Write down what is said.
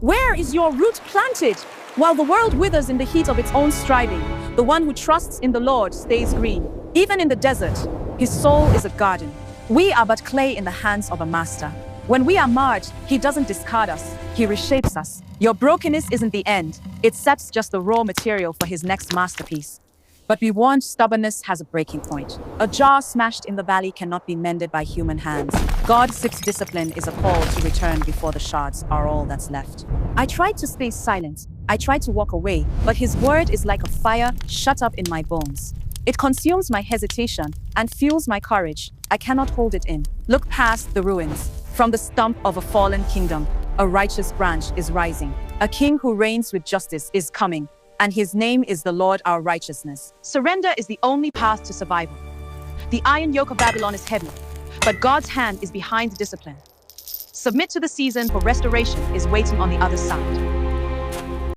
Where is your root planted? While the world withers in the heat of its own striving, the one who trusts in the Lord stays green. Even in the desert, his soul is a garden. We are but clay in the hands of a master. When we are marred, he doesn't discard us, he reshapes us. Your brokenness isn't the end, it sets just the raw material for his next masterpiece. But be warned, stubbornness has a breaking point. A jar smashed in the valley cannot be mended by human hands. God's sixth discipline is a call to return before the shards are all that's left. I tried to stay silent. I tried to walk away, but his word is like a fire shut up in my bones. It consumes my hesitation and fuels my courage. I cannot hold it in. Look past the ruins. From the stump of a fallen kingdom, a righteous branch is rising. A king who reigns with justice is coming, and his name is the Lord our righteousness. Surrender is the only path to survival. The iron yoke of Babylon is heavy, but God's hand is behind the discipline. Submit to the season, for restoration is waiting on the other side.